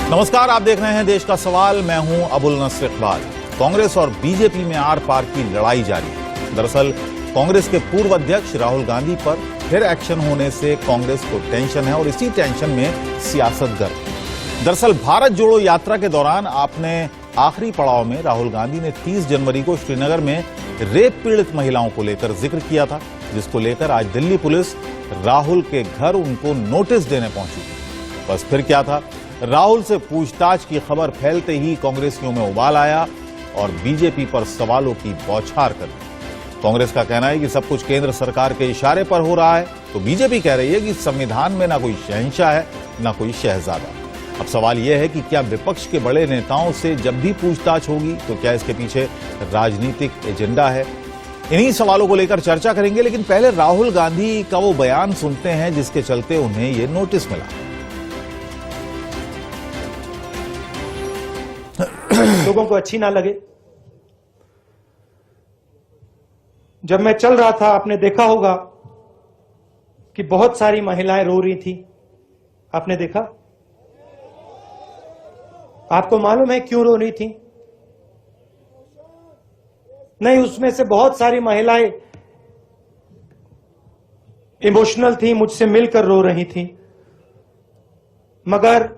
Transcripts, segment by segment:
नमस्कार, आप देख रहे हैं देश का सवाल। मैं हूं अबुल नस्र इकबाल। कांग्रेस और बीजेपी में आर पार की लड़ाई जारी है। दरअसल कांग्रेस के पूर्व अध्यक्ष राहुल गांधी पर फिर एक्शन होने से कांग्रेस को टेंशन है और इसी टेंशन में सियासत गर्म। दरअसल भारत जोड़ो यात्रा के दौरान आपने आखिरी पड़ाव में राहुल गांधी ने 30 जनवरी को श्रीनगर में रेप पीड़ित महिलाओं को लेकर जिक्र किया था, जिसको लेकर आज दिल्ली पुलिस राहुल के घर उनको नोटिस देने पहुंची थी। बस फिर क्या था, राहुल से पूछताछ की खबर फैलते ही कांग्रेसियों में उबाल आया और बीजेपी पर सवालों की बौछार कर दी। कांग्रेस का कहना है कि सब कुछ केंद्र सरकार के इशारे पर हो रहा है, तो बीजेपी कह रही है कि संविधान में ना कोई शहंशाह है ना कोई शहजादा। अब सवाल यह है कि क्या विपक्ष के बड़े नेताओं से जब भी पूछताछ होगी तो क्या इसके पीछे राजनीतिक एजेंडा है? इन्हीं सवालों को लेकर चर्चा करेंगे, लेकिन पहले राहुल गांधी का वो बयान सुनते हैं जिसके चलते उन्हें ये नोटिस मिला। लोगों को अच्छी ना लगे। जब मैं चल रहा था, आपने देखा होगा कि बहुत सारी महिलाएं रो रही थी। आपने देखा? आपको मालूम है क्यों रो रही थी? नहीं, उसमें से बहुत सारी महिलाएं इमोशनल थी, मुझसे मिलकर रो रही थी। मगर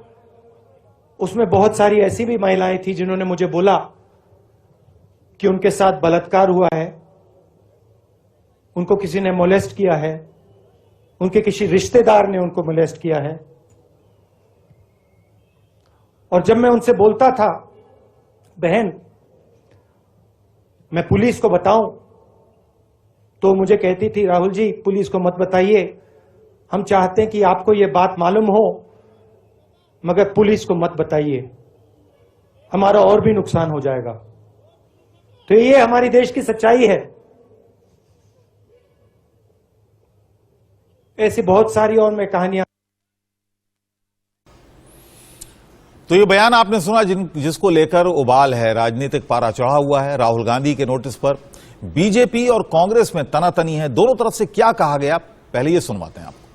उसमें बहुत सारी ऐसी भी महिलाएं थी जिन्होंने मुझे बोला कि उनके साथ बलात्कार हुआ है, उनको किसी ने मोलेस्ट किया है, उनके किसी रिश्तेदार ने उनको मोलेस्ट किया है। और जब मैं उनसे बोलता था, बहन मैं पुलिस को बताऊं, तो मुझे कहती थी, राहुल जी पुलिस को मत बताइए, हम चाहते हैं कि आपको यह बात मालूम हो, मगर पुलिस को मत बताइए, हमारा और भी नुकसान हो जाएगा। तो ये हमारी देश की सच्चाई है। ऐसी बहुत सारी और मैं कहानियां। तो ये बयान आपने सुना जिसको लेकर उबाल है, राजनीतिक पारा चढ़ा हुआ है। राहुल गांधी के नोटिस पर बीजेपी और कांग्रेस में तनातनी है। दोनों तरफ से क्या कहा गया, पहले ये सुनवाते हैं आपको।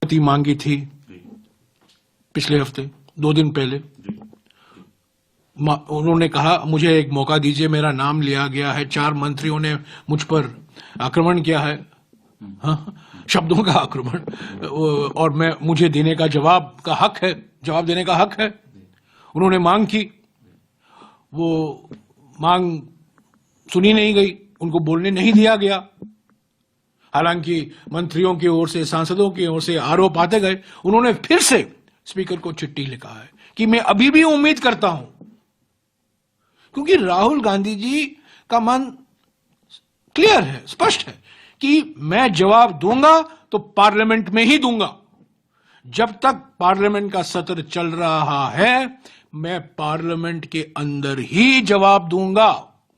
मांगी थी पिछले हफ्ते, 2 दिन पहले उन्होंने कहा मुझे एक मौका दीजिए, मेरा नाम लिया गया है, 4 मंत्रियों ने मुझ पर आक्रमण किया है, हाँ, शब्दों का आक्रमण, और मुझे देने का जवाब देने का हक है। उन्होंने मांग की, वो मांग सुनी नहीं गई, उनको बोलने नहीं दिया गया। हालांकि मंत्रियों की ओर से, सांसदों की ओर से आरोप आते गए। उन्होंने फिर से स्पीकर को चिट्ठी लिखा है कि मैं अभी भी उम्मीद करता हूं, क्योंकि राहुल गांधी जी का मन क्लियर है, स्पष्ट है कि मैं जवाब दूंगा तो पार्लियामेंट में ही दूंगा। जब तक पार्लियामेंट का सत्र चल रहा है, मैं पार्लियामेंट के अंदर ही जवाब दूंगा।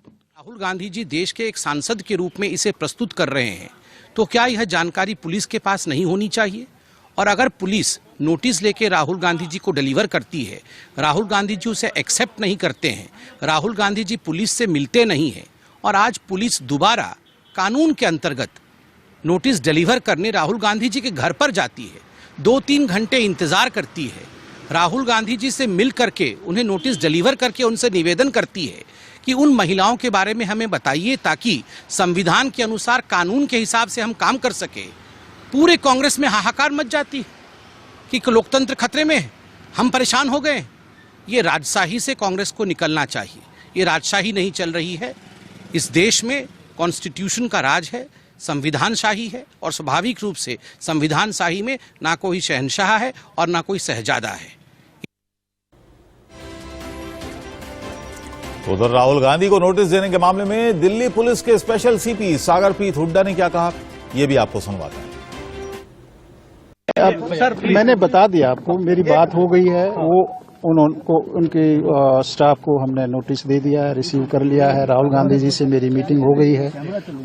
राहुल गांधी जी देश के एक सांसद के रूप में इसे प्रस्तुत कर रहे हैं, तो क्या यह जानकारी पुलिस के पास नहीं होनी चाहिए? और अगर पुलिस नोटिस लेके राहुल गांधी जी को डिलीवर करती है, राहुल गांधी जी उसे एक्सेप्ट नहीं करते हैं, राहुल गांधी जी पुलिस से मिलते नहीं हैं, और आज पुलिस दोबारा कानून के अंतर्गत नोटिस डिलीवर करने राहुल गांधी जी के घर पर जाती है, 2-3 घंटे इंतजार करती है, राहुल गांधी जी से मिल करके उन्हें नोटिस डिलीवर करके उनसे निवेदन करती है कि उन महिलाओं के बारे में हमें बताइए, ताकि संविधान के अनुसार, कानून के हिसाब से हम काम कर सके। पूरे कांग्रेस में हाहाकार मच जाती कि लोकतंत्र खतरे में है, हम परेशान हो गए। ये राजशाही से कांग्रेस को निकलना चाहिए। ये राजशाही नहीं चल रही है। इस देश में कॉन्स्टिट्यूशन का राज है, संविधान शाही है, और स्वाभाविक रूप से संविधान शाही में ना कोई शहंशाह है और ना कोई शहजादा है। उधर राहुल गांधी को नोटिस देने के मामले में दिल्ली पुलिस के स्पेशल सीपी सागरप्रीत हुड्डा ने क्या कहा, यह भी आपको सुनवाते हैं। अब सर मैंने बता दिया आपको, मेरी बात हो गई है। वो उनको, उनके स्टाफ को हमने नोटिस दे दिया है, रिसीव कर लिया है। राहुल गांधी जी से मेरी मीटिंग हो गई है।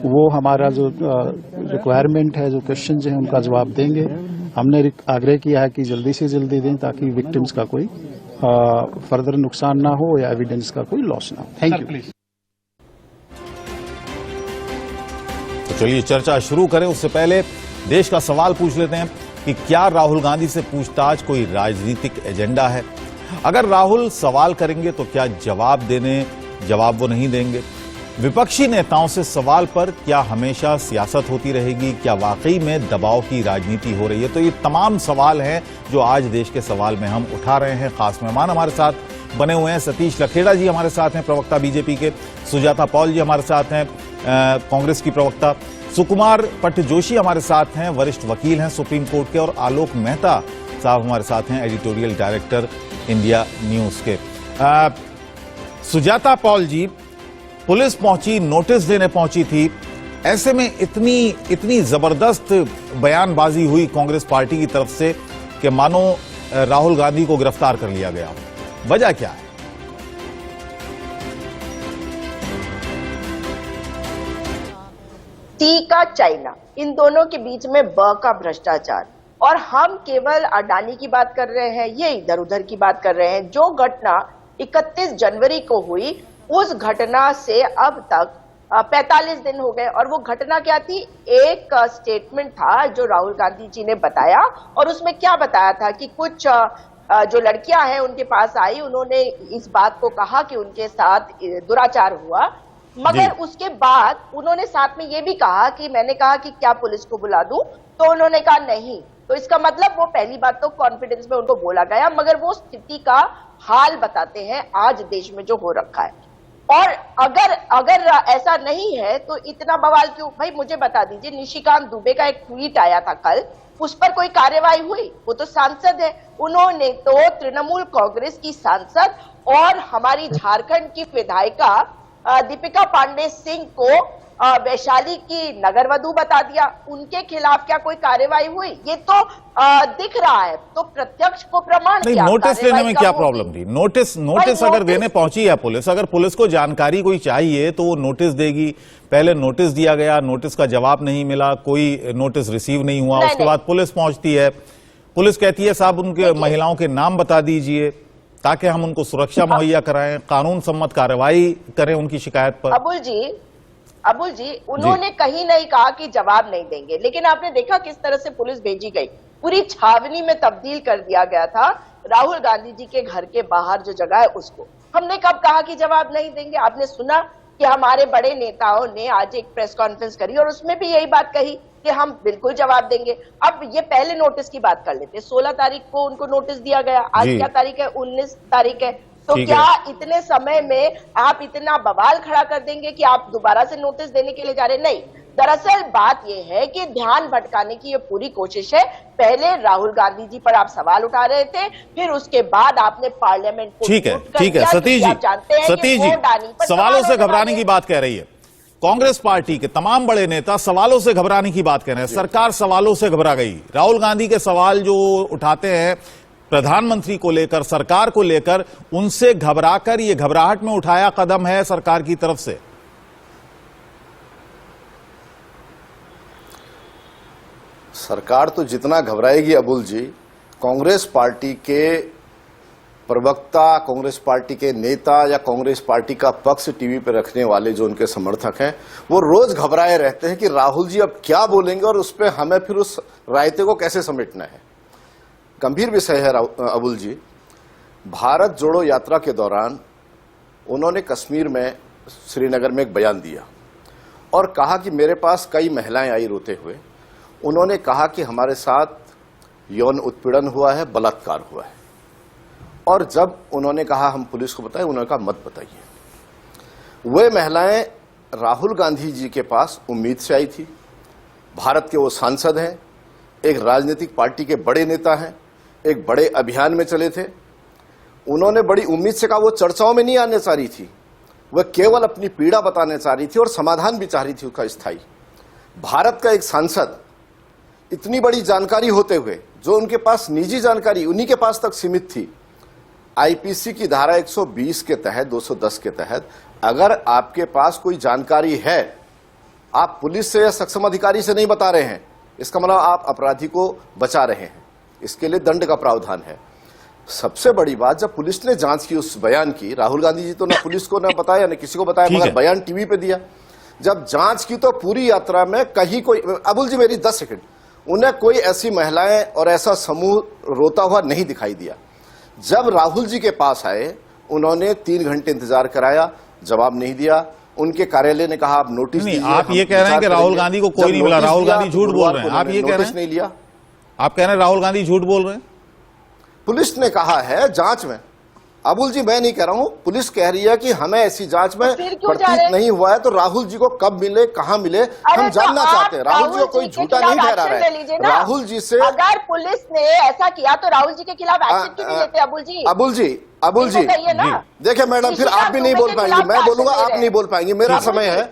वो हमारा जो रिक्वायरमेंट है, जो क्वेश्चन हैं, उनका जवाब देंगे। हमने आग्रह किया है कि जल्दी से जल्दी दें, ताकि विक्टिम्स का कोई फर्दर नुकसान ना हो या एविडेंस का कोई लॉस ना हो। Thank you. तो चलिए चर्चा शुरू करें। उससे पहले देश का सवाल पूछ लेते हैं कि क्या राहुल गांधी से पूछताछ कोई राजनीतिक एजेंडा है? अगर राहुल सवाल करेंगे तो क्या जवाब वो नहीं देंगे? विपक्षी नेताओं से सवाल पर क्या हमेशा सियासत होती रहेगी? क्या वाकई में दबाव की राजनीति हो रही है? तो ये तमाम सवाल हैं जो आज देश के सवाल में हम उठा रहे हैं। खास मेहमान हमारे साथ बने हुए हैं। सतीश लखेड़ा जी हमारे साथ हैं, प्रवक्ता बीजेपी के। सुजाता पॉल जी हमारे साथ हैं, कांग्रेस की प्रवक्ता। सुकुमार पट जोशी हमारे साथ हैं, वरिष्ठ वकील हैं सुप्रीम कोर्ट के। और आलोक मेहता साहब हमारे साथ हैं, एडिटोरियल डायरेक्टर इंडिया न्यूज के। सुजाता पॉल जी, पुलिस पहुंची, नोटिस देने पहुंची थी, ऐसे में इतनी जबरदस्त बयानबाजी हुई कांग्रेस पार्टी की तरफ से कि मानो राहुल गांधी को गिरफ्तार कर लिया गया। वजह क्या है? टी का चाइना, इन दोनों के बीच में ब का भ्रष्टाचार। और हम केवल अडानी की बात कर रहे हैं, ये इधर उधर की बात कर रहे हैं। जो घटना 31 जनवरी को हुई, उस घटना से अब तक 45 दिन हो गए। और वो घटना क्या थी? एक स्टेटमेंट था जो राहुल गांधी जी ने बताया, और उसमें क्या बताया था कि कुछ जो लड़कियां हैं उनके पास आई, उन्होंने इस बात को कहा कि उनके साथ दुराचार हुआ। मगर उसके बाद उन्होंने साथ में ये भी कहा कि मैंने कहा कि क्या पुलिस को बुला दूं, तो उन्होंने कहा नहीं। तो इसका मतलब वो पहली बात तो कॉन्फिडेंस में उनको बोला गया, मगर वो स्थिति का हाल बताते हैं आज देश में जो हो रखा है। और अगर ऐसा नहीं है तो इतना बवाल क्यों? भाई मुझे बता दीजिए, निशिकांत दुबे का एक ट्वीट आया था कल, उस पर कोई कार्यवाही हुई? वो तो सांसद है, उन्होंने तो तृणमूल कांग्रेस की सांसद और हमारी झारखंड की विधायिका दीपिका पांडे सिंह को वैशाली की नगरवधु बता दिया। उनके खिलाफ क्या कोई कार्यवाही हुई? ये तो दिख रहा है। तो प्रत्यक्ष को प्रमाण नहीं, नोटिस लेने में क्या प्रॉब्लम थी? नोटिस अगर देने पहुंची है पुलिस, अगर पुलिस को जानकारी कोई चाहिए तो वो नोटिस देगी। पहले नोटिस दिया गया, नोटिस का जवाब नहीं मिला, कोई नोटिस रिसीव नहीं हुआ। उसके बाद पुलिस पहुंचती है, पुलिस कहती है साहब उनके महिलाओं के नाम बता दीजिए ताकि हम उनको सुरक्षा मुहैया कराएं, कानून सम्मत कार्रवाई करें उनकी शिकायत पर। अबुल जी, उन्होंने कहीं नहीं कहा कि जवाब नहीं देंगे, लेकिन आपने देखा किस तरह से पुलिस भेजी गई, पूरी छावनी में तब्दील कर दिया गया था। राहुल गांधी जी के घर के बाहर जो जगह है उसको हमने कब कहा कि जवाब नहीं देंगे? आपने सुना कि हमारे बड़े नेताओं ने आज एक प्रेस कॉन्फ्रेंस करी और उसमें भी यही बात कही कि हम बिल्कुल जवाब देंगे। अब ये पहले नोटिस की बात कर लेते। 16 तारीख को उनको नोटिस दिया गया, आज क्या तारीख है? 19 तारीख है। तो क्या इतने समय में आप इतना बवाल खड़ा कर देंगे कि आप दोबारा से नोटिस देने के लिए जा रहे? नहीं, दरअसल बात यह है कि ध्यान भटकाने की ये पूरी कोशिश है। पहले राहुल गांधी जी पर आप सवाल उठा रहे थे, फिर उसके बाद आपने पार्लियामेंट को ठीक है सतीश जी सवालों से घबराने की बात कह रही है। कांग्रेस पार्टी के तमाम बड़े नेता सवालों से घबराने की बात कह रहे हैं। सरकार सवालों से घबरा गई। राहुल गांधी के सवाल जो उठाते हैं प्रधानमंत्री को लेकर, सरकार को लेकर, उनसे घबराकर ये घबराहट में उठाया कदम है सरकार की तरफ से। सरकार तो जितना घबराएगी अबुल जी, कांग्रेस पार्टी के प्रवक्ता, कांग्रेस पार्टी के नेता या कांग्रेस पार्टी का पक्ष टीवी पर रखने वाले जो उनके समर्थक हैं, वो रोज घबराए रहते हैं कि राहुल जी अब क्या बोलेंगे और उस पर हमें फिर उस रायते को कैसे समेटना है। गंभीर विषय है अबुल जी। भारत जोड़ो यात्रा के दौरान उन्होंने कश्मीर में, श्रीनगर में एक बयान दिया और कहा कि मेरे पास कई महिलाएं आई रोते हुए। उन्होंने कहा कि हमारे साथ यौन उत्पीड़न हुआ है, बलात्कार हुआ है। और जब उन्होंने कहा हम पुलिस को बताएं, उन्होंने कहा मत बताइए। वे महिलाएं राहुल गांधी जी के पास उम्मीद से आई थी। भारत के वो सांसद हैं, एक राजनीतिक पार्टी के बड़े नेता हैं, एक बड़े अभियान में चले थे। उन्होंने बड़ी उम्मीद से कहा, वो चर्चाओं में नहीं आने चाह रही थी, वह केवल अपनी पीड़ा बताने चाह रही थी और समाधान भी चाह रही थी उसका स्थायी। भारत का एक सांसद इतनी बड़ी जानकारी होते हुए, जो उनके पास निजी जानकारी उन्हीं के पास तक सीमित थी, आईपीसी की धारा 120 के तहत, 210 के तहत अगर आपके पास कोई जानकारी है, आप पुलिस से या सक्षम अधिकारी से नहीं बता रहे हैं, इसका मतलब आप अपराधी को बचा रहे हैं। इसके लिए दंड का प्रावधान है। सबसे बड़ी बात, जब पुलिस ने जांच की उस बयान की, राहुल गांधी जी तो ना पुलिस को ना बताया ना किसी को बताया, मगर बयान टीवी पे दिया। जब जांच की तो पूरी यात्रा में कहीं कोई, अबुल जी मेरी 10 सेकंड, उन्हें कोई ऐसी महिलाएं और ऐसा समूह रोता हुआ नहीं दिखाई दिया। जब राहुल जी के पास आए उन्होंने 3 घंटे इंतजार कराया, जवाब नहीं दिया। उनके कार्यालय ने कहा आप नोटिस नहीं, दीजिए, आप हम ये कह रहे हैं कि विचार राहुल करेंगे। गांधी को जब कोई नहीं मिला, नोटिस राहुल दिया, गांधी तो झूठ बोल गुरुवार रहे हैं। को आप ये कह रहे नोटिस हैं, नहीं लिया। आप कह रहे हैं राहुल गांधी झूठ बोल रहे हैं। पुलिस ने कहा है जांच में, अबुल जी मैं नहीं कह रहा हूं, पुलिस कह रही है कि हमें ऐसी जांच में फिर क्यों जा प्रतीत रहे? नहीं हुआ है, तो राहुल जी को कब मिले, कहां मिले, हम जानना चाहते हैं। राहुल जी को कोई झूठा नहीं ठहरा रहा है। राहुल जी से अगर पुलिस ने ऐसा किया तो राहुल जी के खिलाफ एक्शन क्यों नहीं लेते अबुल जी? अबुल जी कहिए ना। देखिए मैडम, फिर आप भी नहीं बोल पाएंगे, मैं बोलूंगा आप नहीं बोल पाएंगे, मेरा समय है।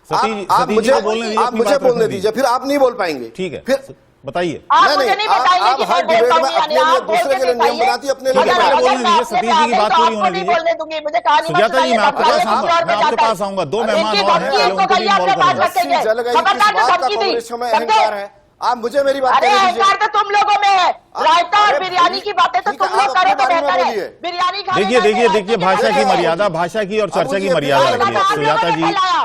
आप मुझे बोलने दीजिए, फिर आप नहीं बोल पाएंगे। ठीक है, फिर बताइए। आप मुझे नहीं बताएंगे आप कि हर मैं बोल डिबेट में पाऊंगी या अपने नहीं, लिए आप बोल दूसरे के के लिए नियम दिखाइए। बनाती है, अपने ठीक है, लिए पहले बनाती है। बोलने दीजिए, सतीश जी की बात पूरी होने दीजिए। बोलने दूंगी, मुझे कहानी मत सुजाता जी, मैं आपके सुनाइए, पास आऊंगा, बात मैं आपके जाता पास आऊंगा। 2 मेहमान इनकी और हैं, धमकी पहले इनको उनको भी कहिए इन्वॉल्व अपने पास करेंगे। रखेंगे। जल गई, खबरदार किस जो बात का धमकी दी, कांग्रेस में समझे? अहंकार है? आप मुझे मेरी बात अरे कहने दीजिए। अहंकार तो तुम लोगों में है, रायता और अरे बिरयानी की बातें तो ठीक है, तुम लोग आप करो अपने तो बारे में बेहतर है। बोलिए। बिरयानी खाने देखिए जाते देखिए हैं, देखिए, रायते भाषा के की बारे में। मर्यादा, भाषा की और चर्चा की अबुल जी, मर्यादा अबुल जी, रखिए। आप लोगों ने फैलाया।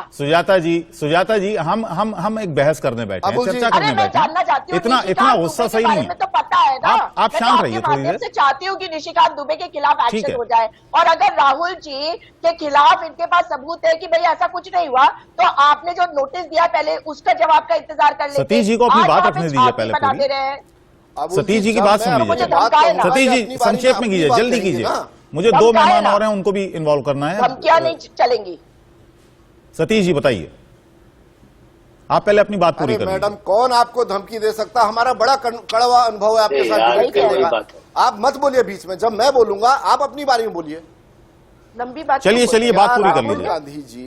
सुजाता जी, हम एक बहस करने बैठे हैं, अबुल जी, चर्चा अरे करने मैं बैठे जानना चाहती हैं। हूँ निशिकांत इतना गुस्सा दुबे के सही बारे नहीं में है। तो पता है ना। आप मैं शांत तो रहिए आपके थोड़ी माध्यम देर। से चाहती हूँ कि निशिकांत दुबे के खिलाफ ठीक एक्शन है। हो जाए, और अगर राहुल जी के खिलाफ इनके पास सबूत है कि भाई ऐसा कुछ नहीं हुआ, तो आपने जो नोटिस दिया पहले उसका जवाब का इंतजार कर लेते। सतीश जी को अपनी आज बात वहाँ रखने पे दीजिए छापी पहले बना पूरी। दे रहे हैं। अबुल सतीश जी की जब बात मैं सुन लीजिए। मुझे अपनी बात धमकाए ना। कहूंगा, सतीश कि जी अपनी बारी में संक्षेप में अपनी कीजिए, बात जल्दी करेंगे कीजिए। ना। मुझे 2 धमकाए मेहमान ना। और हैं, उनको भी इन्वॉल्व करना है। धमकियां नहीं चलेंगी। सतीश जी बताइए, आप पहले अपनी बात पूरी अरे करिए। मैडम, कौन आपको धमकी दे सकता? हमारा बड़ा कड़वा अनुभव है आपके साथ डिबेट करने का। आप मत बोलिए बीच में, जब मैं बोलूंगा आप अपनी बारे में बोलिए। लंबी बात चलिए क्यों चलिए, बोल रहे बात पूरी कर राहुल लीजिए। गांधी जी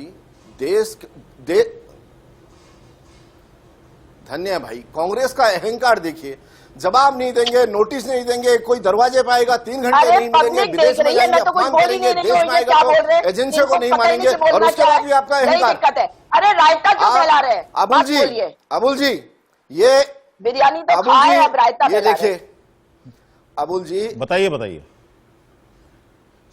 धन्य है भाई, कांग्रेस का अहंकार देखिए। जवाब नहीं देंगे, नोटिस नहीं देंगे, कोई दरवाजे पे आएगा, 3 घंटे अरे नहीं मिलेंगे, पब्लिक विदेश देख में रही है, जाएंगे, मैं तो कुछ अपमान बोल ही करेंगे, नहीं देश रही में हूँ, ये आएगा क्या बोल रहे तो हैं? एजेंसियों को इनको नहीं पता ही मानेंगे, नहीं और बोलना उसके क्या बाद है। भी आपका यही अहंकार। दिक्कत है। अरे रायता क्यों फैला रहे हैं? अबुल जी ये बिरयानी तो अबुल खाए, जी अब रायता ये फैला रहे हैं। देखिए, अबुल जी बताइए।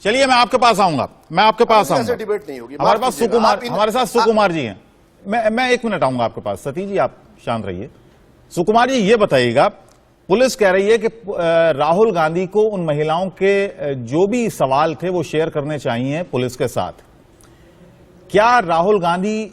चलिए मैं आपके पास आऊंगा, मैं आपके पास ऐसे आऊंगा। डिबेट नहीं होगी। हमारे माफ पास कीजिएगा, सुकुमार, आप इन- हमारे साथ सुकुमार जी हैं। मैं 1 मिनट आऊंगा आपके पास। सतीश जी आप शांत रहिए। सुकुमार जी ये बताइएगा, पुलिस कह रही है कि राहुल गांधी को उन महिलाओं के जो भी सवाल थे वो शेयर करने चाहिए पुलिस के साथ। क्या राहुल गांधी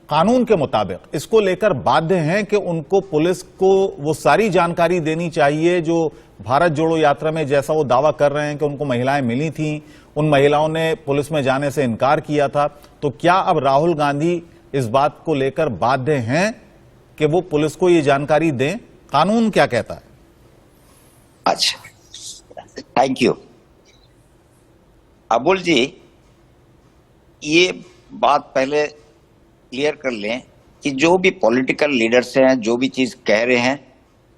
कानून के मुताबिक इसको लेकर बाध्य हैं कि उनको पुलिस को वो सारी जानकारी देनी चाहिए जो भारत जोड़ो यात्रा में, जैसा वो दावा कर रहे हैं कि उनको महिलाएं मिली थीं, उन महिलाओं ने पुलिस में जाने से इनकार किया था, तो क्या अब राहुल गांधी इस बात को लेकर बाध्य हैं कि वो पुलिस को ये जानकारी दें? कानून क्या कहता है? अच्छा, थैंक यू अबुल जी। ये बात पहले क्लियर कर लें कि जो भी पॉलिटिकल लीडर्स हैं, जो भी चीज कह रहे हैं,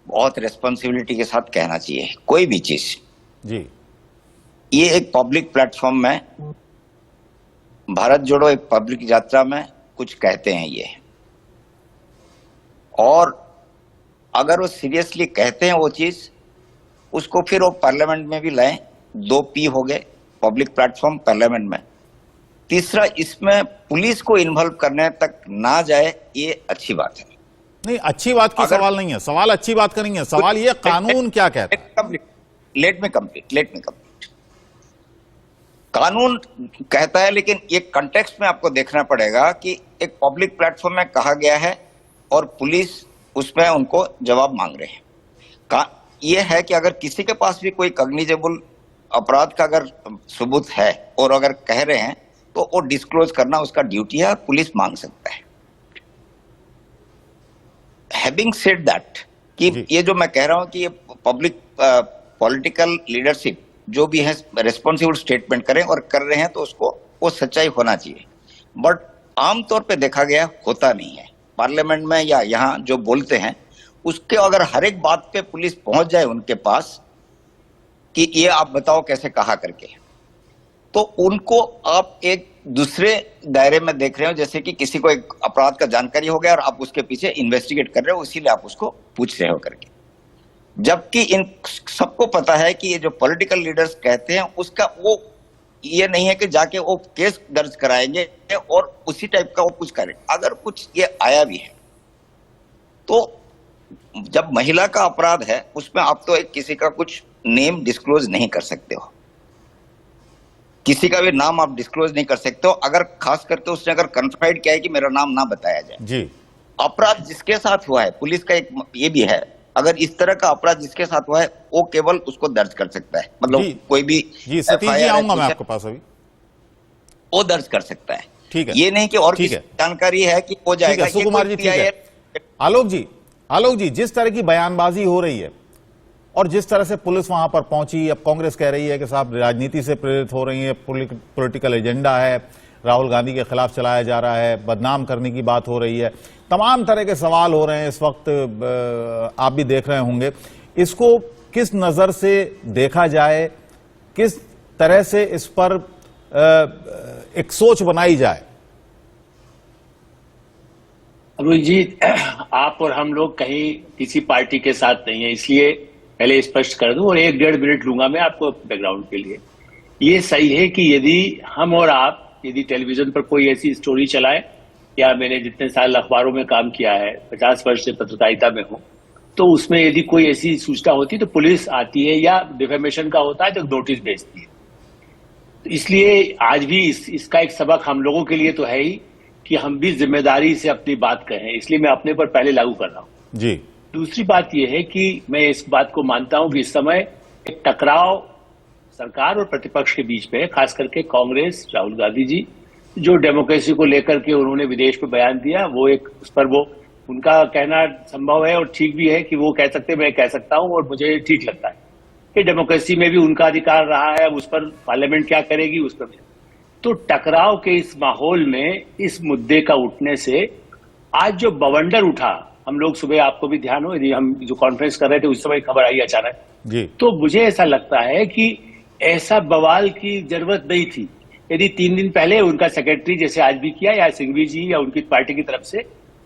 बहुत रिस्पॉन्सिबिलिटी के साथ कहना चाहिए कोई भी चीज जी। ये एक पब्लिक प्लेटफॉर्म में, भारत जोड़ो एक पब्लिक यात्रा में कुछ कहते हैं ये, और अगर वो सीरियसली कहते हैं वो चीज, उसको फिर वो पार्लियामेंट में भी लाएं। 2 P हो गए, पब्लिक प्लेटफॉर्म, पार्लियामेंट में। तीसरा, इसमें पुलिस को इन्वॉल्व करने तक ना जाए, ये अच्छी बात है। नहीं, अच्छी बात की सवाल नहीं है, सवाल अच्छी बात का नहीं है, सवाल ये कानून क्या कहता है। Let me complete. कानून कहता है, लेकिन ये कंटेक्स्ट में आपको देखना पड़ेगा कि एक पब्लिक प्लेटफॉर्म में कहा गया है और पुलिस उसमें उनको जवाब मांग रहे हैं। ये है कि अगर किसी के पास भी कोई कॉग्निजेबल अपराध का अगर सबूत है और अगर कह रहे हैं, तो वो डिस्क्लोज करना उसका ड्यूटी है और पुलिस मांग सकता है। हैविंग सेड दैट, कि ये जो मैं कह रहा हूं कि ये पब्लिक पॉलिटिकल लीडरशिप जो भी है रिस्पॉन्सिबल स्टेटमेंट करें और कर रहे हैं, तो उसको वो सच्चाई होना चाहिए। बट आमतौर पे देखा गया होता नहीं है। पार्लियामेंट में या यहाँ जो बोलते हैं, उसके अगर हर एक बात पे पुलिस पहुंच जाए उनके पास कि ये आप बताओ कैसे कहा करके, तो उनको आप एक दूसरे दायरे में देख रहे हो, जैसे कि किसी को एक अपराध का जानकारी हो गया और आप उसके पीछे इन्वेस्टिगेट कर रहे हो, इसीलिए आप उसको पूछ रहे हो करके। जबकि इन सबको पता है कि ये जो पॉलिटिकल लीडर्स कहते हैं, उसका वो ये नहीं है कि जाके वो केस दर्ज कराएंगे और उसी टाइप का वो कुछ करें। अगर कुछ ये आया भी है तो जब महिला का अपराध है उसमें आप तो एक किसी का कुछ नेम डिस्क्लोज नहीं कर सकते हो, किसी का भी नाम आप डिस्क्लोज नहीं कर सकते हो। अगर खास करके उसने अगर कन्फाइड किया है कि मेरा नाम ना बताया जाए, जी अपराध जिसके साथ हुआ है, पुलिस का एक ये भी है, अगर इस तरह का अपराध जिसके साथ हुआ है वो केवल उसको दर्ज कर सकता है, मतलब जी, कोई भी जी सतीश जी FIR आऊंगा मैं है, आपके पास अभी। वो दर्ज कर सकता है। ठीक है, ये नहीं कि और ठीक किसी है। जानकारी है कि हो ठीक जाएगा। है सुकुमार जी, ठीक है। आलोक जी जिस तरह की बयानबाजी हो रही है और जिस तरह से पुलिस वहां पर पहुंची, अब कांग्रेस कह रही है कि साहब राजनीति से प्रेरित हो रही है, पॉलिटिकल एजेंडा है, राहुल गांधी के खिलाफ चलाया जा रहा है, बदनाम करने की बात हो रही है, तमाम तरह के सवाल हो रहे हैं इस वक्त, आप भी देख रहे होंगे। इसको किस नजर से देखा जाए, किस तरह से इस पर एक सोच बनाई जाए? अरुण जी, आप और हम लोग कहीं किसी पार्टी के साथ नहीं है, इसलिए पहले स्पष्ट कर दूं और 1-1.5 मिनट लूंगा मैं आपको बैकग्राउंड के लिए। ये सही है कि यदि हम और आप यदि टेलीविजन पर कोई ऐसी स्टोरी चलाए, या मैंने जितने साल अखबारों में काम किया है, 50 वर्ष से पत्रकारिता में हूं, तो उसमें यदि कोई ऐसी सूचना होती तो पुलिस आती है, या डिफेमेशन का होता है तो नोटिस भेजती है। तो इसलिए आज भी इसका एक सबक हम लोगों के लिए तो है ही कि हम भी जिम्मेदारी से अपनी बात कहें, इसलिए मैं अपने पर पहले लागू कर रहा हूं। जी। दूसरी बात यह है कि मैं इस बात को मानता हूं कि इस समय एक टकराव सरकार और प्रतिपक्ष के बीच में है, खास करके कांग्रेस, राहुल गांधी जी जो डेमोक्रेसी को लेकर के उन्होंने विदेश में बयान दिया, वो एक उस पर वो उनका कहना संभव है और ठीक भी है कि वो कह सकते, मैं कह सकता हूं और मुझे ठीक लगता है कि डेमोक्रेसी में भी उनका अधिकार रहा है, उस पर पार्लियामेंट क्या करेगी उस पर। तो टकराव के इस माहौल में इस मुद्दे का उठने से आज जो बवंडर उठा, हम लोग सुबह, आपको भी ध्यान हो, यदि हम जो कॉन्फ्रेंस कर रहे थे उस समय खबर आई अचानक जी, तो मुझे ऐसा लगता है कि ऐसा बवाल की जरूरत नहीं थी। यदि 3 दिन पहले उनका सेक्रेटरी जैसे आज भी किया, या सिंघवी जी या उनकी पार्टी की तरफ से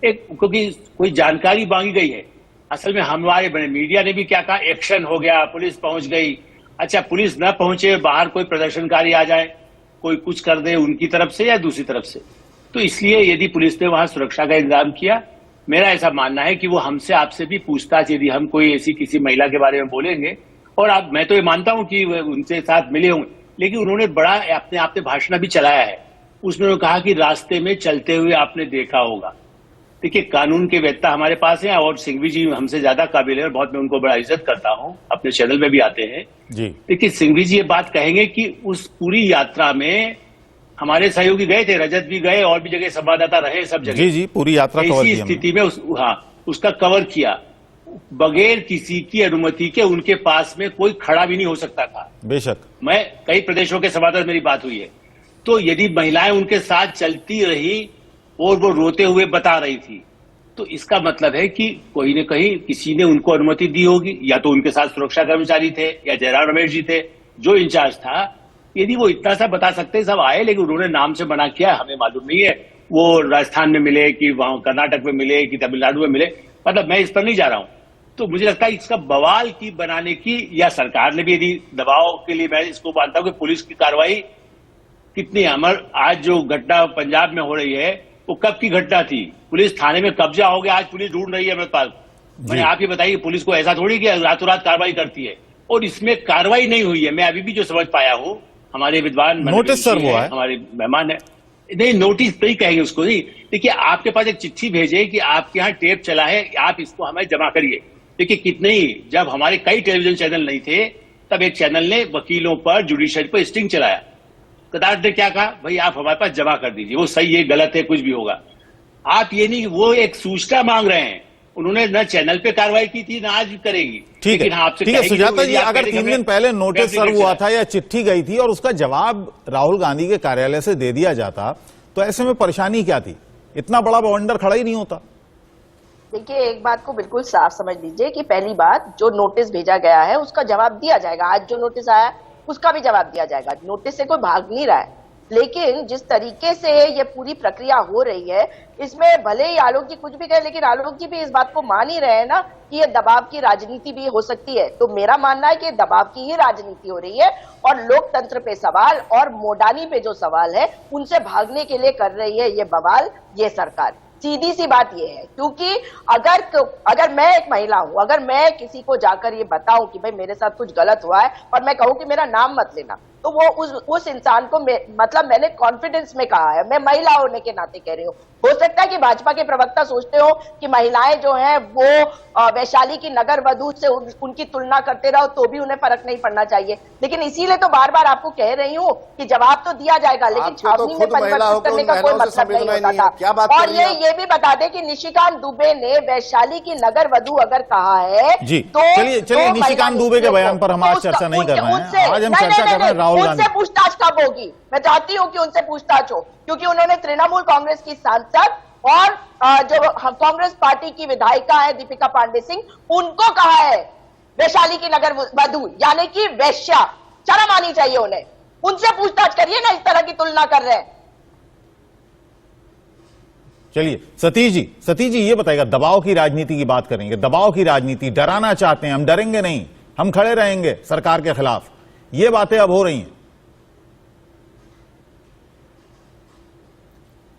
एक, क्योंकि कोई जानकारी मांगी गई है, असल में हमारे बड़े मीडिया ने भी क्या कहा, एक्शन हो गया, पुलिस पहुंच गई। अच्छा, पुलिस न पहुंचे, बाहर कोई प्रदर्शनकारी आ जाए, कोई कुछ कर दे उनकी तरफ से या दूसरी तरफ से, तो इसलिए यदि पुलिस ने वहां सुरक्षा का इंतजाम किया, मेरा ऐसा मानना है कि वो हमसे आपसे भी पूछताछ, यदि हम कोई ऐसी किसी महिला के बारे में बोलेंगे, और आप, मैं तो ये मानता हूं कि उनसे साथ मिले होंगे, लेकिन उन्होंने बड़ा अपने आपने भाषण भी चलाया है, उसमें उन्होंने कहा कि रास्ते में चलते हुए आपने देखा होगा। देखिए, कानून के वेत्ता हमारे पास हैं और सिंघवी जी हमसे ज्यादा काबिल है और बहुत मैं उनको बड़ा इज्जत करता हूं, अपने चैनल में भी आते हैं जी। देखिए, सिंघवी जी ये बात कहेंगे कि उस पूरी यात्रा में हमारे सहयोगी गए थे, रजत भी गए और भी जगह संवाददाता रहे, सब जगह। जी जी, पूरी यात्रा कवर की ऐसी स्थिति में उसका कवर किया बगैर किसी की अनुमति के, उनके पास में कोई खड़ा भी नहीं हो सकता था। बेशक, मैं कई प्रदेशों के संवाददाता, मेरी बात हुई है, तो यदि महिलाएं उनके साथ चलती रही और वो रोते हुए बता रही थी, तो इसका मतलब है कि कोई न कहीं किसी ने उनको अनुमति दी होगी, या तो उनके साथ सुरक्षा कर्मचारी थे, या जयराम रमेश जी थे जो इंचार्ज था। यदि वो इतना सा बता सकते, सब आए, लेकिन उन्होंने नाम से मना किया, हमें मालूम नहीं है वो राजस्थान में मिले कि वहां कर्नाटक में मिले कि तमिलनाडु में मिले, मतलब मैं इस पर नहीं जा रहा हूं। तो मुझे लगता है इसका बवाल की बनाने की, या सरकार ने भी यदि दबाव के लिए, मैं इसको मानता हूं कि पुलिस की कार्रवाई कितनी अमर, आज जो घटना पंजाब में हो रही है वो कब की घटना थी, पुलिस थाने में कब्जा हो गया, आज पुलिस ढूंढ रही है अमृतपाल। मैंने आप ये बताइए, पुलिस को ऐसा थोड़ी कि रातों रात कार्रवाई करती है, और इसमें कार्रवाई नहीं हुई है। मैं अभी भी जो समझ पाया हूं, हमारे विद्वान नोटिस सर्व हुआ है, हमारे मेहमान है, नहीं नोटिस नहीं कहेंगे उसको, नहीं। देखिए, आपके पास एक चिट्ठी भेजे कि आपके यहाँ टेप चला है, आप इसको हमें जमा करिए। देखिए, कितने ही, जब हमारे कई टेलीविजन चैनल नहीं थे, तब एक चैनल ने वकीलों पर, जुडिशरी पर स्टिंग चलाया। कदार ने क्या कहा, भाई आप हमारे पास जमा कर दीजिए, वो सही है, गलत है, कुछ भी होगा। आप ये नहीं, वो एक सूचना मांग रहे हैं, उन्होंने न चैनल पे कार्रवाई की थी, न आज करेगी। ठीक है, ठीक है सुजाता जी, अगर 3 दिन पहले नोटिस सर्व हुआ था या चिट्ठी गई थी और उसका जवाब राहुल गांधी के कार्यालय से दे दिया जाता, तो ऐसे में परेशानी क्या थी? इतना बड़ा बवंडर खड़ा ही नहीं होता। देखिए, एक बात को बिल्कुल साफ समझ लीजिए कि पहली बात, जो नोटिस भेजा गया है उसका जवाब दिया जाएगा। आज जो नोटिस आया उसका भी जवाब दिया जाएगा, नोटिस से कोई भाग नहीं रहा है। लेकिन जिस तरीके से ये पूरी प्रक्रिया हो रही है, इसमें भले ही आलोक जी कुछ भी कहे, लेकिन आलोक जी भी इस बात को मान ही रहे हैं ना कि ये दबाव की राजनीति भी हो सकती है। तो मेरा मानना है कि दबाव की ही राजनीति हो रही है और लोकतंत्र पे सवाल और मोडानी पे जो सवाल है उनसे भागने के लिए कर रही है ये बवाल ये सरकार। सीधी सी बात ये है, क्योंकि अगर मैं एक महिला हूं, अगर मैं किसी को जाकर ये बताऊं कि भाई मेरे साथ कुछ गलत हुआ है और मैं कहूं कि मेरा नाम मत लेना, तो वो उस इंसान को मतलब मैंने कॉन्फिडेंस में कहा है, मैं महिला होने के नाते कह रही हूँ। हो सकता है कि भाजपा के प्रवक्ता सोचते हो कि महिलाएं जो हैं वो वैशाली की नगर वधू से उनकी तुलना करते रहो तो भी उन्हें फर्क नहीं पड़ना चाहिए। लेकिन इसीलिए तो बार बार आपको कह रही हूँ कि जवाब तो दिया जाएगा, लेकिन छावनी में परिवर्तित करने का कोई मतलब नहीं होता था। और ये भी बता दें कि निशिकांत दुबे ने वैशाली की नगर वधू अगर कहा है जी, तो चलिए निशिकांत दुबे के बयान पर हम आज चर्चा नहीं कर रहे हैं। आज हम चर्चा कर रहे हैं राहुल गांधी। उनसे पूछताछ कब होगी? मैं चाहती हूँ कि उनसे पूछताछ हो, क्योंकि उन्होंने तृणमूल कांग्रेस की सांसद और जो कांग्रेस पार्टी की विधायिका है दीपिका पांडे सिंह, उनको कहा है वैशाली की नगर वधू यानी कि वैश्या। शर्म आनी चाहिए उन्हें। उनसे पूछताछ करिए ना, इस तरह की तुलना कर रहे हैं। चलिए सतीश जी ये बताइएगा, दबाव की राजनीति की बात करेंगे, दबाव की राजनीति, डराना चाहते हैं, हम डरेंगे नहीं, हम खड़े रहेंगे सरकार के खिलाफ, ये बातें अब हो रही हैं।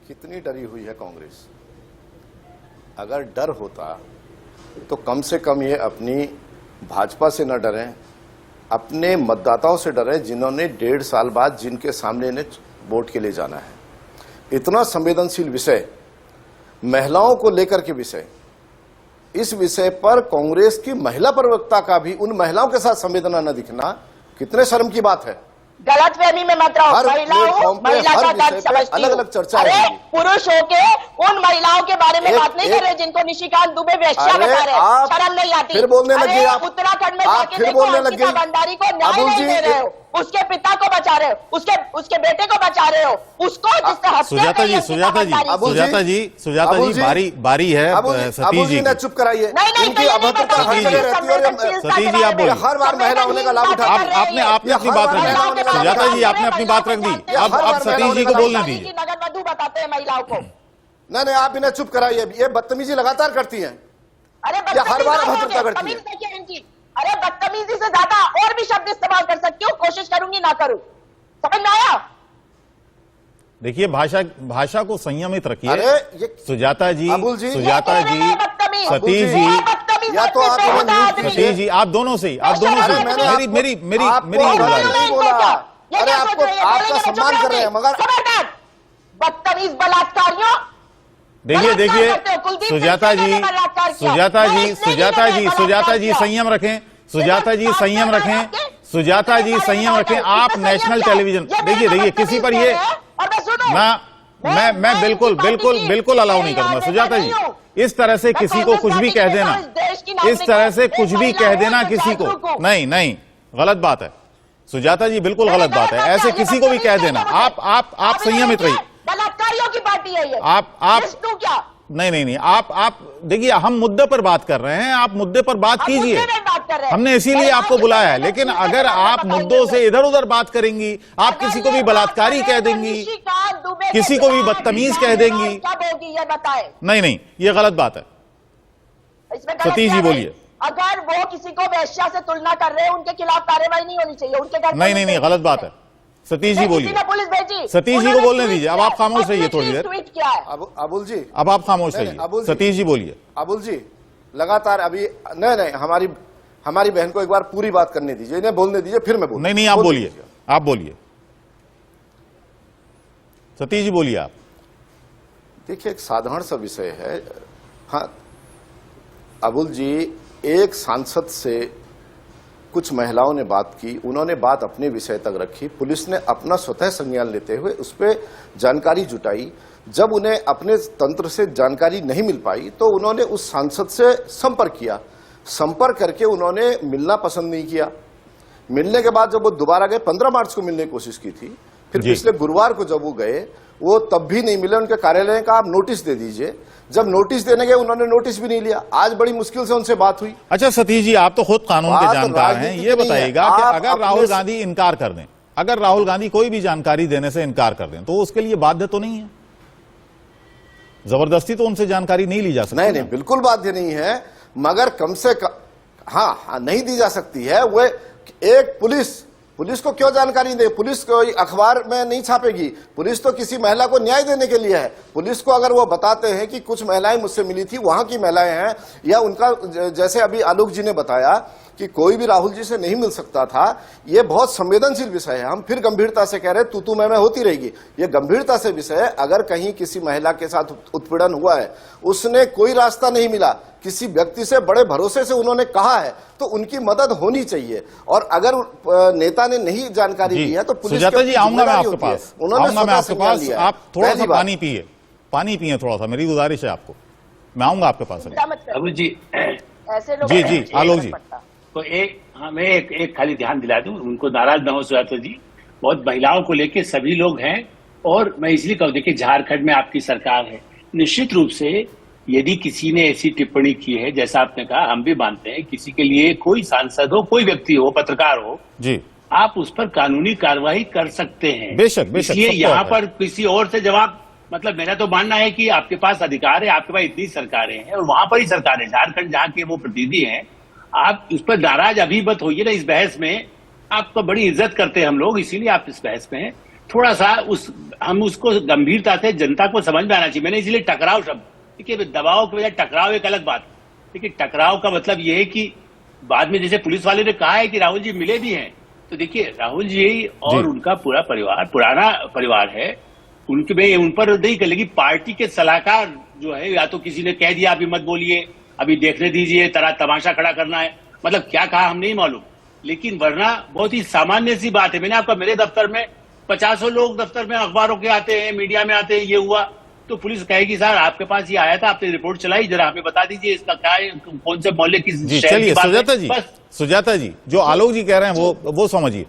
कितनी डरी हुई है कांग्रेस? अगर डर होता तो कम से कम ये अपनी भाजपा से न डरें, अपने मतदाताओं से डरें जिन्होंने 1.5 साल बाद जिनके सामने इन्हें वोट के लिए जाना है। इतना संवेदनशील विषय, महिलाओं को लेकर के विषय, इस विषय पर कांग्रेस की महिला प्रवक्ता का भी उन महिलाओं के साथ संवेदना न दिखना कितने शर्म की बात है। गलतफहमी में मत रहो। महिला हूं, महिला का दर्द समझती हूं। अलग अलग चर्चा अरे है। पुरुष होके उन महिलाओं के बारे में बात नहीं कर रहे जिनको निशिकांत दुबे वेश्या बता रहे हैं। शर्म नहीं आती? फिर बोलने लगे आप। उत्तराखंड में जाके फिर देखो, बोलने लगे अंकिता भंडारी को न्याय अबुल नहीं जी, दे रहे हो, उसके पिता को बचा रहे हो, उसके बेटे को बचा रहे हो, उसको जिससे हत्या सुजाता करी जी बारी है सतीश जी। चुप कराइए। नहीं, सतीश जी आप बोलिए। हर बार महिला होने का लाभ उठा आपने अपनी बात रख दी। सुजाता जी आपने अपनी बात रख दी, अब सतीश जी को बोलने दीजिए। नगर वधू बताते हैं महिलाओं को। नहीं आप इन्हें चुप कराइए। ये बदतमीजी लगातार करती हैं। अरे हर बार अभद्रता करती है। अरे बदतमीजी से ज्यादा और भी शब्द इस्तेमाल कर सकती हूँ, कोशिश करूंगी ना करूं। समझ में आया? देखिए भाषा को संयमित रखिए। अरे ये सुजाता जी, अबुल जी, सुजाता जी, सतीश जी, या तो आप इन्हें म्यूट कीजिए। सतीश जी आप दोनों से मेरी गुजारिश नहीं बोला। अरे आपका सम्मान कर रहे हैं मगर बदतमीज बलात्कारियों। देखिए सुजाता जी संयम रखें। सुजाता जी संयम रखें। आप नेशनल टेलीविजन देखिए किसी पर ये मैं बिल्कुल अलाउ नहीं करूंगा। सुजाता जी इस तरह से किसी को कुछ भी कह देना, इस तरह से कुछ भी कह देना किसी को, नहीं गलत बात है। सुजाता जी बिल्कुल गलत बात है, ऐसे किसी को भी कह देना। आप संयमित रहिए। बलात्कारियों की पार्टी है ये। आप क्या? नहीं आप देखिए, हम मुद्दे पर बात कर रहे हैं, आप मुद्दे पर बात कीजिए। हमने इसीलिए आपको बुलाया है। लेकिन अगर आप मुद्दों से इधर उधर बात करेंगी, आप किसी को भी बलात्कारी कह देंगी, किसी को भी बदतमीज कह देंगी, ये बताए। नहीं ये गलत बात है। सतीश जी बोलिए। अगर वो किसी को वैश्या से तुलना कर रहे हैं, उनके खिलाफ कार्रवाई नहीं होनी चाहिए, उनके घर नहीं गलत बात है। सतीश जी बोलिए। पुलिस भेजी, सतीश जी को बोलने दीजिए। अब आप खामोश रहिए थोड़ी देर। ट्वीट किया है अबुल जी, अब आप खामोश रहिए। सतीश जी बोलिए। अबुल जी लगातार अभी नहीं हमारी बहन को एक बार पूरी बात करने दीजिए, इन्हें बोलने दीजिए, फिर मैं बोलूं। नहीं आप बोलिए। सतीश जी बोलिए आप। देखिए एक साधारण सा विषय है। हाँ अबुल जी, एक सांसद से कुछ महिलाओं ने बात की, उन्होंने बात अपने विषय तक रखी, पुलिस ने अपना स्वतः संज्ञान लेते हुए उस पर जानकारी जुटाई। जब उन्हें अपने तंत्र से जानकारी नहीं मिल पाई तो उन्होंने उस सांसद से संपर्क किया। संपर्क करके उन्होंने मिलना पसंद नहीं किया। मिलने के बाद जब वो दोबारा गए, 15 मार्च को मिलने की कोशिश की थी, फिर पिछले गुरुवार को जब वो गए, वो तब भी नहीं मिले। उनके कार्यालय का आप नोटिस दे दीजिए। जब नोटिस देने गए, उन्होंने नोटिस भी नहीं लिया। आज बड़ी मुश्किल से उनसे बात हुई। अच्छा सतीश जी, आप तो खुद कानून के जानकार हैं, ये बताइएगा कि अगर राहुल गांधी इनकार कर दें, अगर राहुल गांधी कोई भी जानकारी देने से इनकार कर दें तो वो उसके लिए बाध्य तो नहीं है? जबरदस्ती तो उनसे जानकारी नहीं ली जा सकती। नहीं, बिल्कुल बाध्य नहीं है, मगर कम से कम हाँ, नहीं दी जा सकती है। वो एक पुलिस को क्यों जानकारी दे? पुलिस को अखबार में नहीं छापेगी। पुलिस तो किसी महिला को न्याय देने के लिए है। पुलिस को अगर वो बताते हैं कि कुछ महिलाएं मुझसे मिली थी, वहां की महिलाएं हैं, या उनका जैसे अभी आलोक जी ने बताया कि कोई भी राहुल जी से नहीं मिल सकता था, ये बहुत संवेदनशील विषय है। हम फिर गंभीरता से कह रहे हैं, तू मैं होती रहेगी। ये गंभीरता से विषय है। अगर कहीं किसी महिला के साथ उत्पीड़न हुआ है, उसने कोई रास्ता नहीं मिला, किसी व्यक्ति से बड़े भरोसे से उन्होंने कहा है, तो उनकी मदद होनी चाहिए। और अगर नेता ने नहीं जानकारी दी है तो पुलिस सुजाता जी, आऊंगा मैं आपके पास, उन्होंने आप थोड़ा सा पानी पिए थोड़ा सा, मेरी गुजारिश है आपको। मैं आऊंगा आपके पास। अबुल जी, ऐसे लोग जी आलोक जी, तो मैं एक खाली ध्यान दिला दूं, उनको नाराज ना हो सुजाता जी, बहुत महिलाओं को लेके सभी लोग हैं। और मैं इसलिए कहूँ, देखिए झारखंड में आपकी सरकार है, निश्चित रूप से यदि किसी ने ऐसी टिप्पणी की है, जैसा आपने कहा, हम भी मानते हैं, किसी के लिए कोई सांसद हो, कोई व्यक्ति हो, पत्रकार हो जी, आप उस पर कानूनी कार्रवाई कर सकते हैं। बेशक। इसलिए यहाँ पर किसी और से जवाब, मतलब मेरा तो मानना है कि आपके पास अधिकार है, आपके पास इतनी सरकारें हैं और वहां पर ही सरकार है, झारखंड जहाँ के वो प्रतिनिधि हैं, आप उस पर नाराज अभी मत होइए ना। इस बहस में आपको बड़ी इज्जत करते हैं हम लोग, इसीलिए आप इस बहस में थोड़ा सा हम उसको गंभीरता से जनता को समझ में आना चाहिए। मैंने इसलिए टकराव शब्द, देखिए दबाव के बजाय टकराव एक अलग बात। देखिए टकराव का मतलब ये है कि बाद में जैसे पुलिस वाले ने कहा है कि राहुल जी मिले भी हैं, तो देखिए राहुल जी और उनका पूरा परिवार पुराना परिवार है, उनके में उन पर नहीं कर, लेकिन पार्टी के सलाहकार जो है, या तो किसी ने कह दिया अभी मत बोलिए, अभी देखने दीजिए, तमाशा खड़ा करना है, मतलब क्या कहा हम नहीं मालूम, लेकिन वरना बहुत ही सामान्य सी बात है। मैंने आपका, मेरे दफ्तर में 50 लोग दफ्तर में अखबारों के आते हैं, मीडिया में आते हैं, ये हुआ तो पुलिस कहेगी सर आपके पास ये आया था, आपने रिपोर्ट चलाई, जरा हमें बता दीजिए इसका क्या है, कौन से मोहल्ले की शहर की बात है। सुजाता जी, जो आलोक जी कह रहे हैं वो समझिए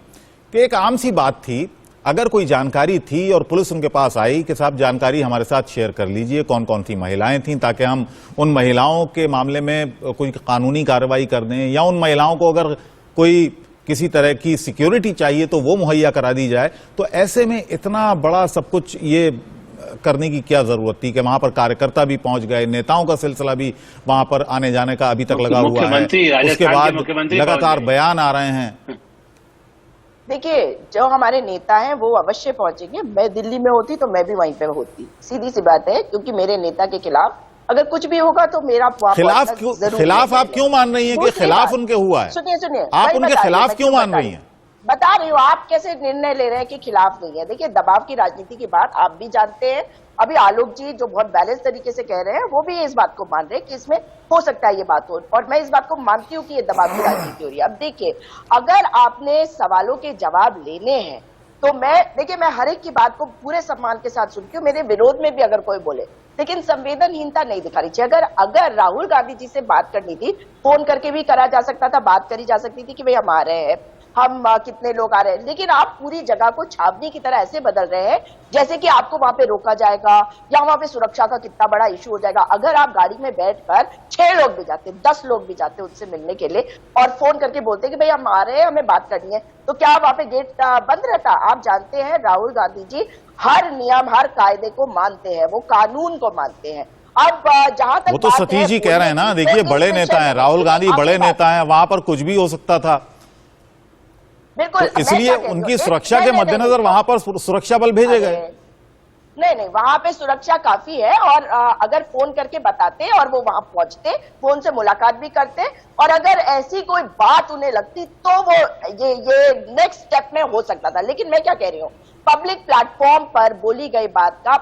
कि एक आम सी बात थी। अगर कोई जानकारी थी और पुलिस उनके पास आई कि साहब जानकारी हमारे साथ शेयर कर लीजिए, कौन कौन सी महिलाएं थीं, ताकि हम उन महिलाओं के मामले में कोई कानूनी कार्रवाई कर दें, या उन महिलाओं को अगर कोई किसी तरह की सिक्योरिटी चाहिए तो वो मुहैया करा दी जाए, तो ऐसे में इतना बड़ा सब कुछ ये करने की क्या जरूरत थी कि वहां पर कार्यकर्ता भी पहुंच गए, नेताओं का सिलसिला भी वहां पर आने जाने का अभी तक लगा हुआ है, उसके बाद लगातार बयान आ रहे हैं। देखिए, जो हमारे नेता हैं वो अवश्य पहुंचेंगे। मैं दिल्ली में होती तो मैं भी वहीं पे होती, सीधी सी बात है, क्योंकि मेरे नेता के खिलाफ अगर कुछ भी होगा तो मेरा खिलाफ आप क्यों मान रही हैं कि खिलाफ उनके हुआ है? सुनिए, आप उनके खिलाफ क्यों मान रही हैं? बता रही हूँ, आप कैसे निर्णय ले रहे हैं कि खिलाफ नहीं है। देखिए, दबाव की राजनीति की बात आप भी जानते हैं। अभी आलोक जी जो बहुत बैलेंस तरीके से कह रहे हैं, वो भी इस बात को मान रहे हैं कि इसमें हो सकता है ये बात हो, और मैं इस बात को मानती हूँ कि ये दबाव की राजनीति हो रही है। अब देखिए, अगर आपने सवालों के जवाब लेने हैं तो मैं हर एक की बात को पूरे सम्मान के साथ सुनती हूँ, मेरे विरोध में भी अगर कोई बोले, लेकिन संवेदनहीनता नहीं दिखानी चाहिए। अगर राहुल गांधी जी से बात करनी थी, फोन करके भी करा जा सकता था, बात करी जा सकती थी कि भाई हम आ रहे हैं, हम कितने लोग आ रहे हैं, लेकिन आप पूरी जगह को छावनी की तरह ऐसे बदल रहे हैं जैसे कि आपको वहां पे रोका जाएगा या वहां पे सुरक्षा का कितना बड़ा इशू हो जाएगा। अगर आप गाड़ी में बैठकर 6 लोग भी जाते, 10 लोग भी जाते उनसे मिलने के लिए और फोन करके बोलते कि भाई हम आ रहे हैं, हमें बात करनी है, तो क्या वहां पे गेट बंद रहता? आप जानते हैं राहुल गांधी जी हर नियम, हर कायदे को मानते हैं, वो कानून को मानते हैं। अब जहां तक वो तो सतीश जी कह रहे हैं ना, देखिए बड़े नेता हैं, राहुल गांधी बड़े नेता हैं, वहां पर कुछ भी हो सकता था, बिल्कुल, तो इसलिए उनकी सुरक्षा के मद्देनजर वहां पर सुरक्षा बल भेजे गए। नहीं, वहां पे सुरक्षा काफी है, और अगर फोन करके बताते और वो वहां पहुंचते, फोन से मुलाकात भी करते, और अगर ऐसी कोई बात उन्हें लगती तो वो ये नेक्स्ट स्टेप में हो सकता था। लेकिन मैं क्या कह रही हूँ, पब्लिक प्लेटफॉर्म पर बोली गई बात का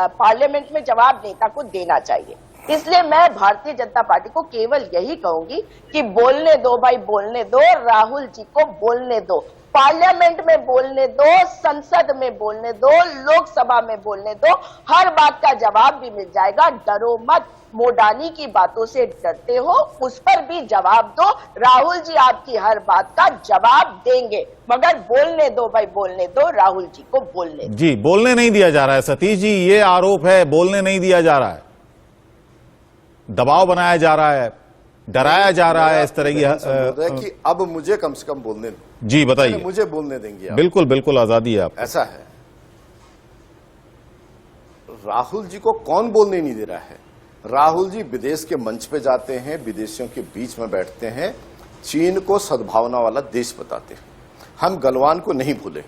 पार्लियामेंट में जवाब नेता को देना चाहिए। इसलिए मैं भारतीय जनता पार्टी को केवल यही कहूंगी कि बोलने दो भाई, बोलने दो, राहुल जी को बोलने दो, पार्लियामेंट में बोलने दो, संसद में बोलने दो, लोकसभा में बोलने दो, हर बात का जवाब भी मिल जाएगा। डरो मत, मोडानी की बातों से डरते हो, उस पर भी जवाब दो। राहुल जी आपकी हर बात का जवाब देंगे, मगर बोलने दो भाई, बोलने दो, राहुल जी को बोलने दो। जी, बोलने नहीं दिया जा रहा है सतीश जी, ये आरोप है, बोलने नहीं दिया जा रहा है, दबाव बनाया जा रहा है, डराया जा रहा है, इस तरह की कि अब मुझे कम से कम बोलने दो। जी बताइए। मुझे बोलने देंगे आप? बिल्कुल बिल्कुल, आजादी है आप। ऐसा है, राहुल जी को कौन बोलने नहीं दे रहा है? राहुल जी विदेश के मंच पे जाते हैं, विदेशियों के बीच में बैठते हैं, चीन को सद्भावना वाला देश बताते हैं। हम गलवान को नहीं भूले,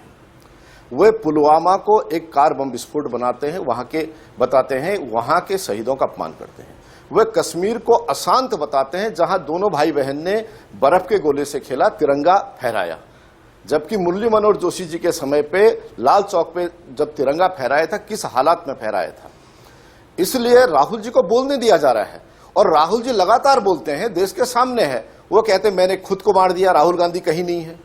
वे पुलवामा को एक कार बम विस्फोट बनाते हैं, वहां के बताते हैं, वहां के शहीदों का अपमान करते हैं। वे कश्मीर को अशांत बताते हैं, जहां दोनों भाई बहन ने बर्फ के गोले से खेला, तिरंगा फहराया। जबकि मुरली मनोहर जोशी जी के समय पे लाल चौक पे जब तिरंगा फहराया था, किस हालात में फहराया था। इसलिए राहुल जी को बोलने दिया जा रहा है, और राहुल जी लगातार बोलते हैं, देश के सामने है। वो कहते हैं मैंने खुद को मार दिया, राहुल गांधी कहीं नहीं है।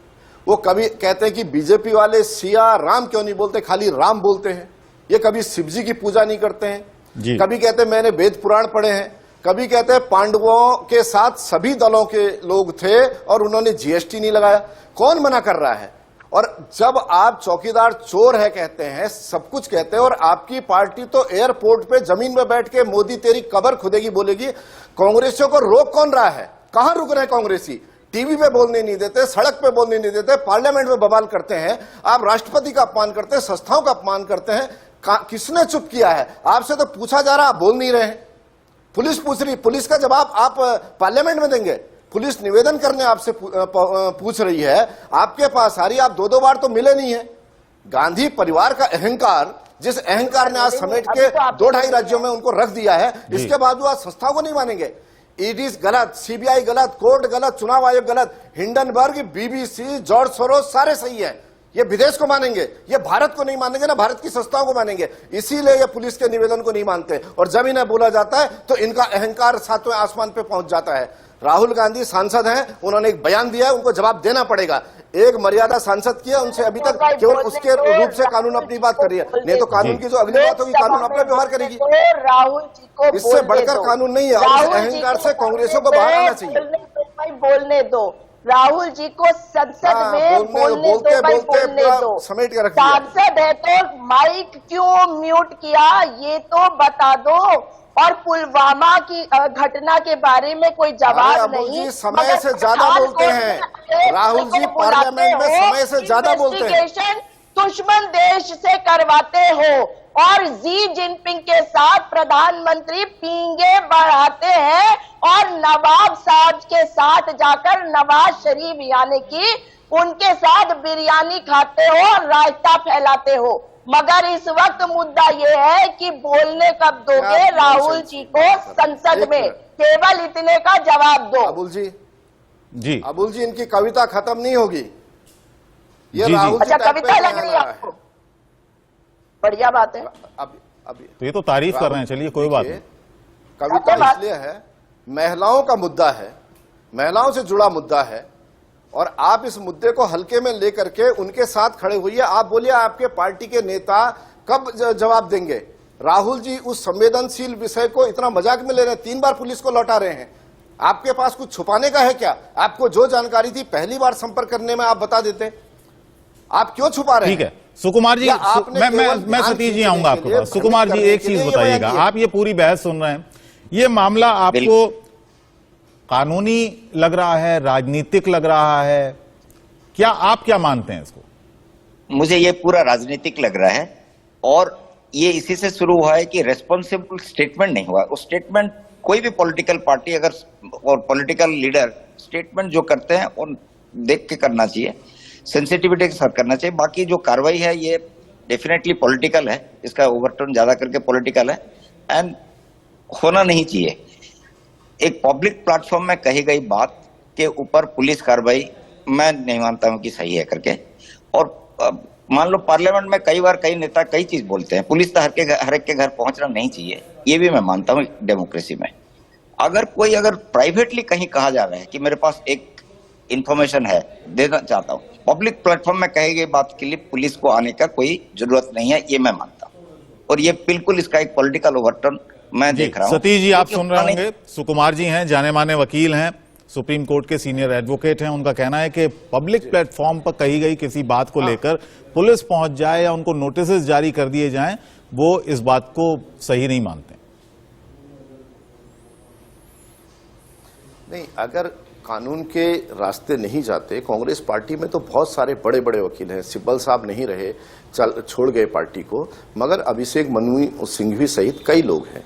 वो कभी कहते हैं कि बीजेपी वाले सिया राम क्यों नहीं बोलते, खाली राम बोलते हैं। ये कभी शिव जी की पूजा नहीं करते हैं। कभी कहते हैं मैंने वेद पुराण पढ़े हैं, कभी कहते हैं पांडवों के साथ सभी दलों के लोग थे और उन्होंने जीएसटी नहीं लगाया। कौन मना कर रहा है? और जब आप चौकीदार चोर है कहते हैं, सब कुछ कहते हैं, और आपकी पार्टी तो एयरपोर्ट पे जमीन में बैठ के मोदी तेरी कब्र खुदेगी बोलेगी, कांग्रेसियों को रोक कौन रहा है? कहां रुक रहे हैं कांग्रेसी? टीवी पे बोलने नहीं देते, सड़क पे बोलने नहीं देते, पार्लियामेंट में बवाल करते हैं, आप राष्ट्रपति का अपमान करते हैं, संस्थाओं का अपमान करते हैं। किसने चुप किया है? आपसे तो पूछा जा रहा, आप बोल नहीं रहे हैं। पुलिस पूछ रही, पुलिस का जवाब आप पार्लियामेंट में देंगे? पुलिस निवेदन करने आपसे पूछ रही है, आपके पास आ रही, आप दो बार तो मिले नहीं है। गांधी परिवार का अहंकार, जिस अहंकार ने आज समेट के 2-2.5 राज्यों में उनको रख दिया है, इसके बाद आज संस्थाओं को नहीं मानेंगे। ईडी गलत, सीबीआई गलत, कोर्ट गलत, चुनाव आयोग गलत, हिंडनबर्ग, बीबीसी, जॉर्ज सोरोस सारे सही है। ये विदेश को मानेंगे, ये भारत को नहीं मानेंगे, ना भारत की संस्थाओं को मानेंगे। इसीलिए ये पुलिस के निवेदन को नहीं मानते, और जब इन्हें बोला जाता है तो इनका अहंकार 7वें आसमान पे पहुंच जाता है। राहुल गांधी सांसद हैं, उन्होंने एक बयान दिया है, उनको जवाब देना पड़ेगा। एक मर्यादा सांसद किया, उनसे अभी तक केवल उसके रूप से कानून अपनी बात कर रही है, नहीं तो कानून की जो अगली बात होगी कानून अपना व्यवहार करेगी। राहुल जी को इससे बढ़कर कानून नहीं है, और इस अहंकार से कांग्रेसों को बाहर आना चाहिए। बोलने दो राहुल जी को, संसद में बोलने दो। समेट के रख दिया। सांसद है तो माइक क्यों म्यूट किया, ये तो बता दो। और पुलवामा की घटना के बारे में कोई जवाब नहीं। समय से ज्यादा बोलते हैं राहुल जी, पार्लियामेंट में समय से ज्यादा बोलते हैं। दुश्मन देश से करवाते हो, और जी जिनपिंग के साथ प्रधानमंत्री पींगे बढ़ाते हैं, और नवाब साहब के साथ जाकर नवाज शरीफ यानी कि उनके साथ बिरयानी खाते हो और रायता फैलाते हो। मगर इस वक्त मुद्दा ये है कि बोलने कब दोगे राहुल जी को संसद में? केवल इतने का जवाब दो। अबुल जी, अबुल जी, इनकी कविता खत्म नहीं होगी। ये राहुल अच्छा, कविता लग रही है आपको? बढ़िया बात है। अभी तो ये तो तारीफ कर रहे हैं, चलिए कोई बात नहीं। कविता इसलिए है, महिलाओं का मुद्दा है, महिलाओं से जुड़ा मुद्दा है, और आप इस मुद्दे को हल्के में लेकर के उनके साथ खड़े हुई है। आप बोलिए आपके पार्टी के नेता कब जवाब देंगे? राहुल जी उस संवेदनशील विषय को इतना मजाक में ले रहे हैं, 3 बार पुलिस को लौटा रहे हैं। आपके पास कुछ छुपाने का है क्या? आपको जो जानकारी थी पहली बार संपर्क करने में आप बता देते, आप क्यों छुपा रहे हैं? ठीक है सुकुमार जी, मैं सतीश जी आऊंगा आपके पास। सुकुमार जी एक चीज बताइएगा, आप ये पूरी बहस सुन रहे हैं, ये मामला आपको कानूनी लग रहा है, राजनीतिक लग रहा है, क्या आप क्या मानते हैं इसको? मुझे ये पूरा राजनीतिक लग रहा है, और ये इसी से शुरू हुआ है कि रेस्पॉन्सिबल स्टेटमेंट नहीं हुआ। उस स्टेटमेंट कोई भी पॉलिटिकल पार्टी अगर और पॉलिटिकल लीडर स्टेटमेंट जो करते हैं और देख के करना चाहिए, सेंसिटिविटी के साथ करना चाहिए। बाकी जो कार्रवाई है ये डेफिनेटली पॉलिटिकल है, इसका ओवरटर्न ज्यादा करके पॉलिटिकल है, एंड होना नहीं चाहिए। एक पब्लिक प्लेटफॉर्म में कही गई बात के ऊपर पुलिस कार्रवाई मैं नहीं मानता हूं कि सही है करके। और मान लो पार्लियामेंट में कई बार कई नेता कई चीज बोलते हैं, पुलिस तो हर एक के घर पहुंचना नहीं चाहिए, ये भी मैं मानता हूं डेमोक्रेसी में। अगर प्राइवेटली कहीं कहा जा रहा है कि मेरे पास एक इंफॉर्मेशन है, देना चाहता हूं, पब्लिक प्लेटफॉर्म में कही गई बात के लिए पुलिस को आने का कोई जरूरत नहीं है, ये मैं मानता हूं। और ये बिल्कुल इसका एक पॉलिटिकल ओवरटर्न मैं देख रहा हूं। सतीश जी आप सुन रहे होंगे, सुकुमार जी हैं, जाने माने वकील हैं, सुप्रीम कोर्ट के सीनियर एडवोकेट हैं। उनका कहना है कि पब्लिक प्लेटफॉर्म पर कही गई किसी बात को लेकर पुलिस पहुंच जाए या उनको नोटिस जारी कर दिए जाएं, वो इस बात को सही नहीं मानते। नहीं, अगर कानून के रास्ते नहीं जाते। कांग्रेस पार्टी में तो बहुत सारे बड़े बड़े वकील हैं, सिब्बल साहब नहीं रहे, छोड़ गए पार्टी को, मगर अभिषेक मनु सिंघवी सहित कई लोग हैं।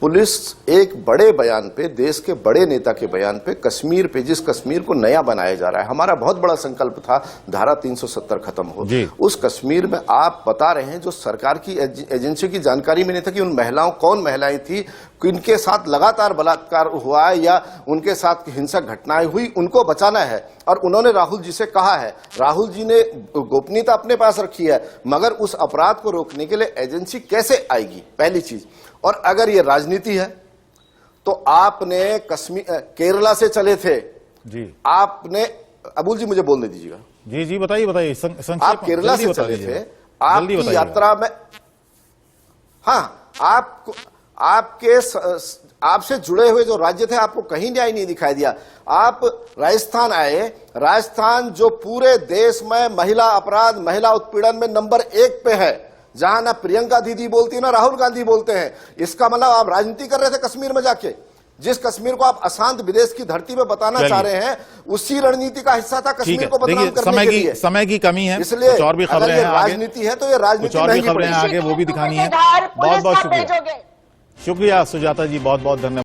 पुलिस एक बड़े बयान पे, देश के बड़े नेता के बयान पे, कश्मीर पे, जिस कश्मीर को नया बनाया जा रहा है, हमारा बहुत बड़ा संकल्प था धारा 370 खत्म हो, उस कश्मीर में आप बता रहे हैं जो सरकार की एजेंसी की जानकारी में नहीं था कि उन महिलाओं, कौन महिलाएं थी, इनके साथ लगातार बलात्कार हुआ है या उनके साथ हिंसक घटनाएं हुई, उनको बचाना है। और उन्होंने राहुल जी से कहा है, राहुल जी ने गोपनीयता अपने पास रखी है, मगर उस अपराध को रोकने के लिए एजेंसी कैसे आएगी, पहली चीज। और अगर ये राजनीति है तो आपने कश्मीर, केरला से चले थे जी, आपने, अबुल जी मुझे बोलने दीजिएगा। जी जी बताइए बताइए, आप केरला से चले थे, आपकी यात्रा में, हाँ, आपसे जुड़े हुए जो राज्य थे आपको कहीं न्याय नहीं दिखाई दिया। आप राजस्थान आए, राजस्थान जो पूरे देश में महिला अपराध, महिला उत्पीड़न में नंबर 1 पे है, जहां ना प्रियंका दीदी बोलती है ना राहुल गांधी बोलते हैं। इसका मतलब आप राजनीति कर रहे थे कश्मीर में जाके। जिस कश्मीर को आप अशांत विदेश की धरती में बताना चाह रहे हैं, उसी रणनीति का हिस्सा था कश्मीर को बदनाम करने के लिए। समय की कमी है, इसलिए कुछ और भी खबरें हैं, राजनीति है तो ये राजनीति और भी खबरें आगे वो भी दिखानी है। बहुत बहुत शुक्रिया, शुक्रिया सुजाता जी, बहुत बहुत धन्यवाद।